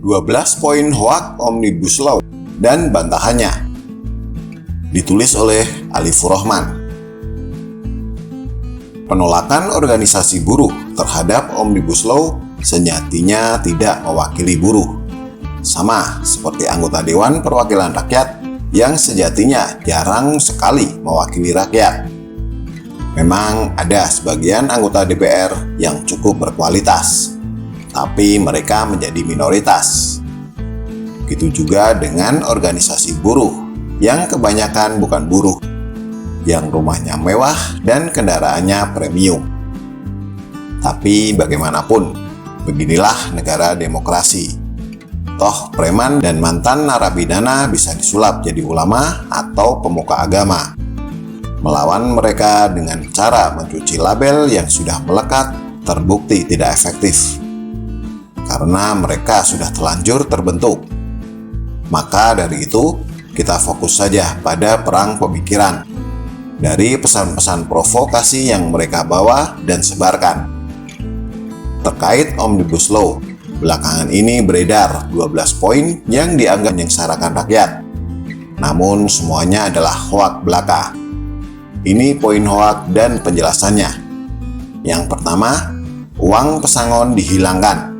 12 poin hoak Omnibus Law dan bantahannya. Ditulis oleh Alifur Rahman. Penolakan organisasi buruh terhadap Omnibus Law sejatinya tidak mewakili buruh. Sama seperti anggota Dewan Perwakilan Rakyat yang sejatinya jarang sekali mewakili rakyat. Memang ada sebagian anggota DPR yang cukup berkualitas, tapi mereka menjadi minoritas. Begitu juga dengan organisasi buruh yang kebanyakan bukan buruh, yang rumahnya mewah dan kendaraannya premium. Tapi bagaimanapun, beginilah negara demokrasi. Toh preman dan mantan narapidana bisa disulap jadi ulama atau pemuka agama. Melawan mereka dengan cara mencuci label yang sudah melekat terbukti tidak efektif. Karena mereka sudah telanjur terbentuk. Maka dari itu, kita fokus saja pada perang pemikiran. Dari pesan-pesan provokasi yang mereka bawa dan sebarkan. Terkait Omnibus Law, belakangan ini beredar 12 poin yang dianggap menyengsarakan rakyat. Namun semuanya adalah hoak belaka. Ini poin hoak dan penjelasannya. Yang pertama, uang pesangon dihilangkan.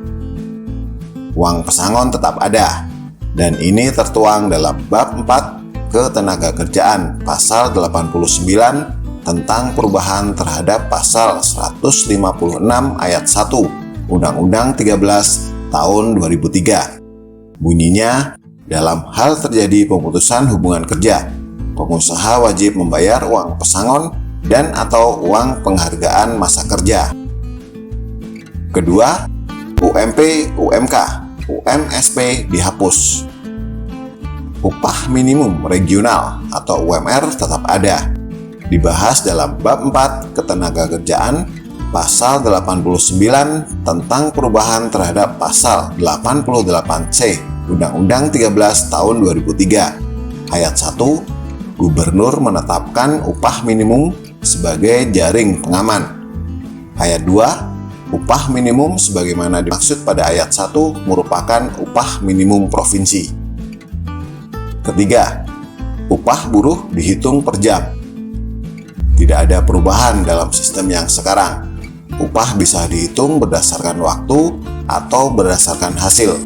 Uang pesangon tetap ada, dan ini tertuang dalam bab 4 Ketenagakerjaan pasal 89 tentang perubahan terhadap pasal 156 ayat 1 Undang-Undang 13 tahun 2003. Bunyinya, dalam hal terjadi pemutusan hubungan kerja, pengusaha wajib membayar uang pesangon dan atau uang penghargaan masa kerja. Kedua, UMP, UMK, UMSP dihapus. Upah minimum regional atau UMR tetap ada. Dibahas dalam bab 4 Ketenagakerjaan pasal 89 tentang perubahan terhadap pasal 88C Undang-Undang 13 tahun 2003. Ayat 1, Gubernur menetapkan upah minimum sebagai jaring pengaman. Ayat 2, upah minimum sebagaimana dimaksud pada ayat 1 merupakan upah minimum provinsi. Ketiga, upah buruh dihitung per jam. Tidak ada perubahan dalam sistem yang sekarang. Upah bisa dihitung berdasarkan waktu atau berdasarkan hasil.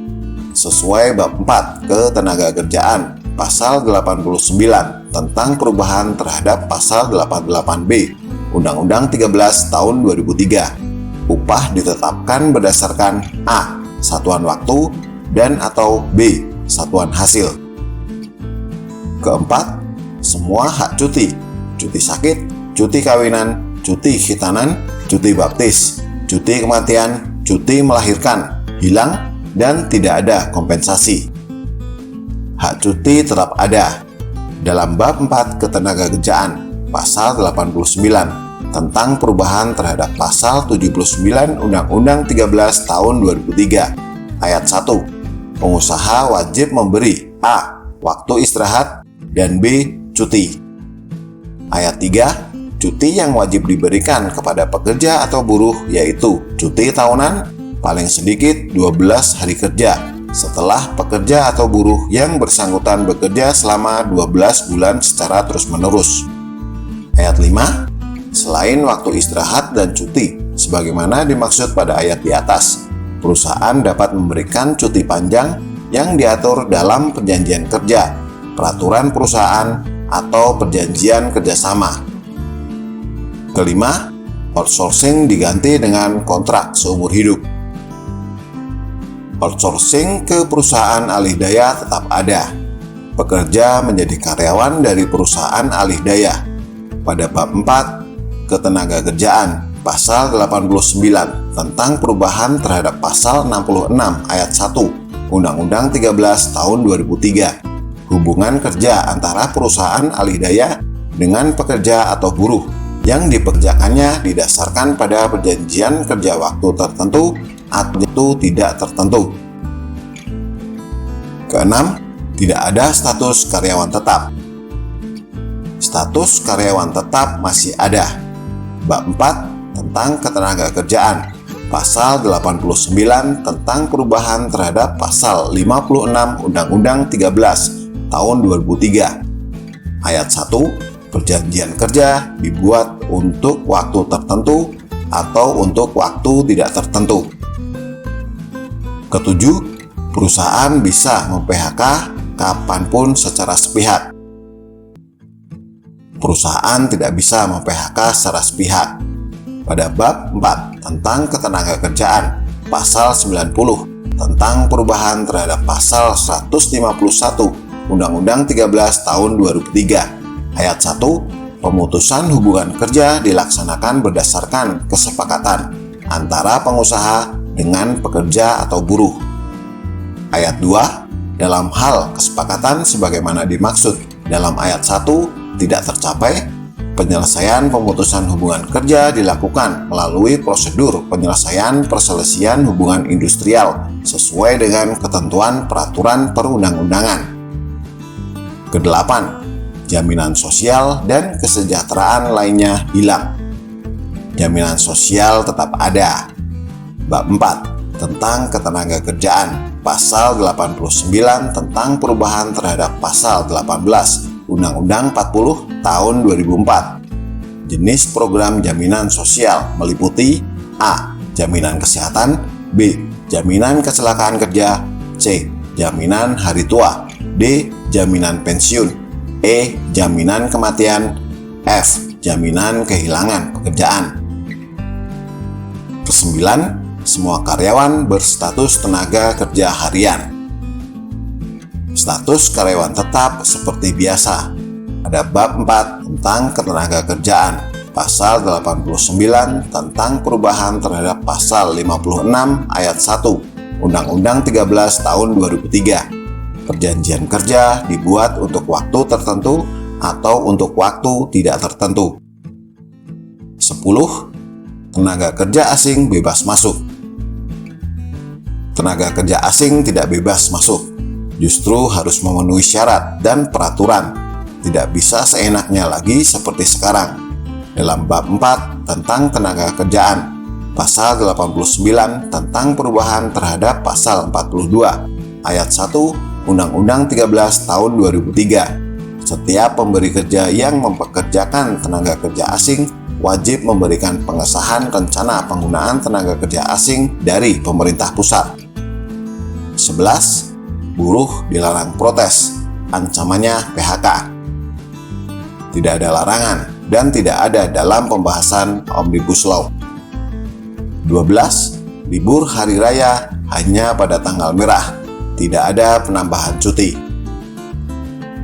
Sesuai bab 4 Ketenagakerjaan pasal 89 tentang perubahan terhadap pasal 88B Undang-Undang 13 tahun 2003. Upah ditetapkan berdasarkan A. Satuan waktu dan atau B. Satuan hasil. Keempat, semua hak cuti, cuti sakit, cuti kawinan, cuti khitanan, cuti baptis, cuti kematian, cuti melahirkan, hilang dan tidak ada kompensasi. Hak cuti tetap ada dalam bab 4 Ketenagakerjaan pasal 89 tentang perubahan terhadap pasal 79 Undang-Undang 13 tahun 2003. Ayat 1, pengusaha wajib memberi A. waktu istirahat dan B. cuti. Ayat 3, cuti yang wajib diberikan kepada pekerja atau buruh yaitu cuti tahunan paling sedikit 12 hari kerja setelah pekerja atau buruh yang bersangkutan bekerja selama 12 bulan secara terus-menerus. Ayat 5, selain waktu istirahat dan cuti sebagaimana dimaksud pada ayat di atas, perusahaan dapat memberikan cuti panjang yang diatur dalam perjanjian kerja, peraturan perusahaan, atau perjanjian kerjasama. Kelima, outsourcing diganti dengan kontrak seumur hidup. Outsourcing ke perusahaan alih daya tetap ada. Pekerja menjadi karyawan dari perusahaan alih daya. Pada bab 4 Ketenagakerjaan pasal 89 tentang perubahan terhadap pasal 66 ayat 1 Undang-Undang 13 tahun 2003. Hubungan kerja antara perusahaan alih daya dengan pekerja atau buruh yang dipekerjakannya didasarkan pada perjanjian kerja waktu tertentu atau tidak tertentu. Keenam, tidak ada status karyawan tetap. Status karyawan tetap masih ada. Bab 4 tentang Ketenagakerjaan Pasal 89 tentang perubahan terhadap Pasal 56 Undang-Undang 13 tahun 2003. Ayat 1, perjanjian kerja dibuat untuk waktu tertentu atau untuk waktu tidak tertentu. Ketujuh, perusahaan bisa mem-PHK kapanpun secara sepihak. Perusahaan tidak bisa mem-PHK secara sepihak. Pada bab 4 tentang ketenagakerjaan, pasal 90 tentang perubahan terhadap pasal 151 Undang-Undang 13 tahun 2003, ayat 1, pemutusan hubungan kerja dilaksanakan berdasarkan kesepakatan antara pengusaha dengan pekerja atau buruh. Ayat 2, dalam hal kesepakatan sebagaimana dimaksud dalam ayat 1 tidak tercapai, penyelesaian pemutusan hubungan kerja dilakukan melalui prosedur penyelesaian perselisihan hubungan industrial sesuai dengan ketentuan peraturan perundang-undangan. Kedelapan, jaminan sosial dan kesejahteraan lainnya hilang. Jaminan sosial tetap ada. Bab 4 tentang ketenagakerjaan, pasal 89 tentang perubahan terhadap pasal 18 Undang-Undang 40 tahun 2004. Jenis program jaminan sosial meliputi A. Jaminan kesehatan, B. Jaminan kecelakaan kerja, C. Jaminan hari tua, D. Jaminan pensiun, E. Jaminan kematian, F. Jaminan kehilangan pekerjaan. Kesembilan, semua karyawan berstatus tenaga kerja harian. Status karyawan tetap seperti biasa. Ada bab 4 tentang ketenagakerjaan, pasal 89 tentang perubahan terhadap pasal 56 ayat 1 Undang-Undang 13 tahun 2003. Perjanjian kerja dibuat untuk waktu tertentu atau untuk waktu tidak tertentu. 10. Tenaga kerja asing bebas masuk. Tenaga kerja asing tidak bebas masuk, justru harus memenuhi syarat dan peraturan. Tidak bisa seenaknya lagi seperti sekarang. Dalam bab 4 tentang tenaga kerjaan, pasal 89 tentang perubahan terhadap pasal 42 ayat 1 Undang-Undang 13 tahun 2003. Setiap pemberi kerja yang mempekerjakan tenaga kerja asing wajib memberikan pengesahan rencana penggunaan tenaga kerja asing dari pemerintah pusat. 11. Buruh dilarang protes, ancamannya PHK. Tidak ada larangan dan tidak ada dalam pembahasan Omnibus Law. 12. Libur hari raya hanya pada tanggal merah, tidak ada penambahan cuti.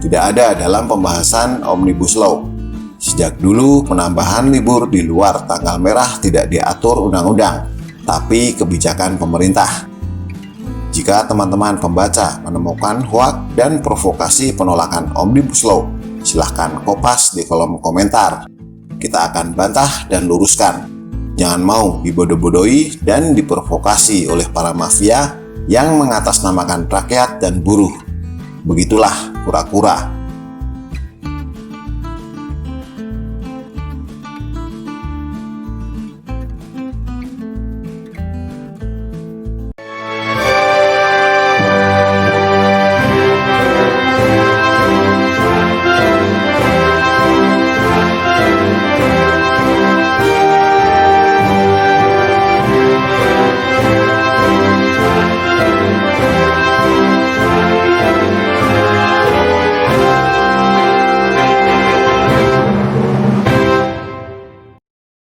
Tidak ada dalam pembahasan Omnibus Law. Sejak dulu penambahan libur di luar tanggal merah tidak diatur undang-undang, tapi kebijakan pemerintah. Jika teman-teman pembaca menemukan hoak dan provokasi penolakan Omnibus Law, silahkan kopas di kolom komentar. Kita akan bantah dan luruskan. Jangan mau dibodoh-bodohi dan diprovokasi oleh para mafia yang mengatasnamakan rakyat dan buruh. Begitulah kura-kura.